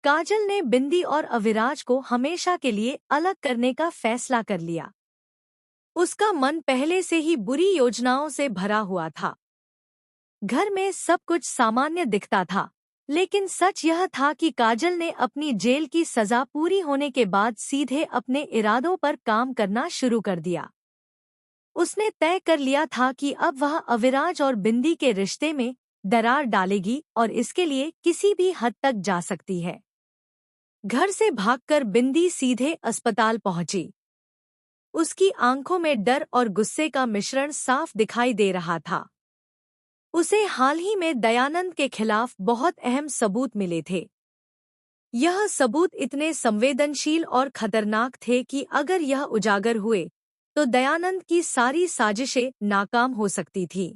काजल ने बिंदी और अविराज को हमेशा के लिए अलग करने का फैसला कर लिया। उसका मन पहले से ही बुरी योजनाओं से भरा हुआ था। घर में सब कुछ सामान्य दिखता था, लेकिन सच यह था कि काजल ने अपनी जेल की सजा पूरी होने के बाद सीधे अपने इरादों पर काम करना शुरू कर दिया। उसने तय कर लिया था कि अब वह अविराज और बिंदी के रिश्ते में दरार डालेगी और इसके लिए किसी भी हद तक जा सकती है। घर से भागकर बिंदी सीधे अस्पताल पहुंची। उसकी आंखों में डर और गुस्से का मिश्रण साफ दिखाई दे रहा था। उसे हाल ही में दयानंद के खिलाफ बहुत अहम सबूत मिले थे। यह सबूत इतने संवेदनशील और खतरनाक थे कि अगर यह उजागर हुए तो दयानंद की सारी साजिशें नाकाम हो सकती थीं।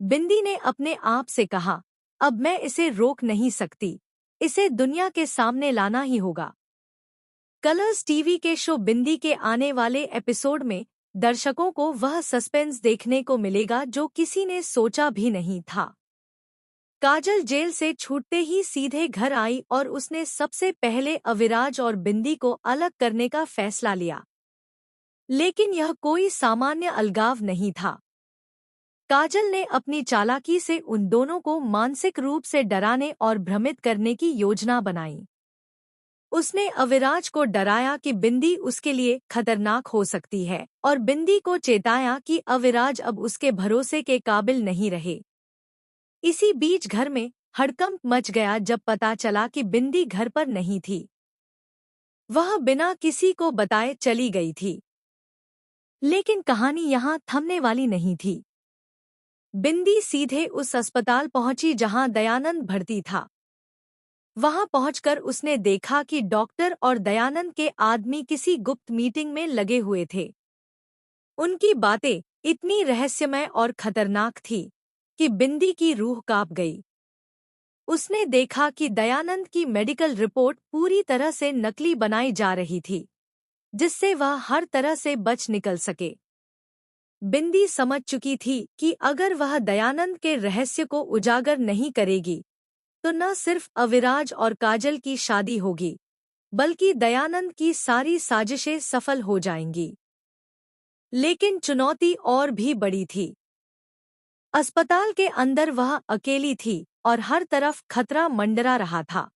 बिंदी ने अपने आप से कहा, अब मैं इसे रोक नहीं सकती, इसे दुनिया के सामने लाना ही होगा। कलर्स टीवी के शो बिंदी के आने वाले एपिसोड में दर्शकों को वह सस्पेंस देखने को मिलेगा जो किसी ने सोचा भी नहीं था। काजल जेल से छूटते ही सीधे घर आई और उसने सबसे पहले अविराज और बिंदी को अलग करने का फैसला लिया। लेकिन यह कोई सामान्य अलगाव नहीं था। काजल ने अपनी चालाकी से उन दोनों को मानसिक रूप से डराने और भ्रमित करने की योजना बनाई। उसने अविराज को डराया कि बिंदी उसके लिए खतरनाक हो सकती है और बिंदी को चेताया कि अविराज अब उसके भरोसे के काबिल नहीं रहे। इसी बीच घर में हड़कंप मच गया जब पता चला कि बिंदी घर पर नहीं थी। वह बिना किसी को बताए चली गई थी। लेकिन कहानी यहाँ थमने वाली नहीं थी। बिंदी सीधे उस अस्पताल पहुंची जहां दयानंद भर्ती था। वहां पहुंचकर उसने देखा कि डॉक्टर और दयानंद के आदमी किसी गुप्त मीटिंग में लगे हुए थे। उनकी बातें इतनी रहस्यमय और खतरनाक थी कि बिंदी की रूह कांप गई। उसने देखा कि दयानंद की मेडिकल रिपोर्ट पूरी तरह से नकली बनाई जा रही थी, जिससे वह हर तरह से बच निकल सके। बिंदी समझ चुकी थी कि अगर वह दयानंद के रहस्य को उजागर नहीं करेगी तो न सिर्फ अविराज और काजल की शादी होगी, बल्कि दयानंद की सारी साजिशें सफल हो जाएंगी। लेकिन चुनौती और भी बड़ी थी। अस्पताल के अंदर वह अकेली थी और हर तरफ खतरा मंडरा रहा था।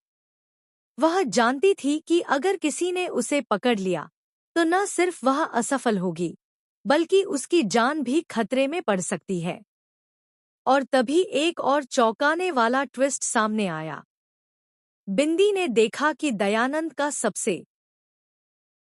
वह जानती थी कि अगर किसी ने उसे पकड़ लिया तो न सिर्फ वह असफल होगी, बल्कि उसकी जान भी खतरे में पड़ सकती है। और तभी एक और चौंकाने वाला ट्विस्ट सामने आया। बिंदी ने देखा कि दयानंद का सबसे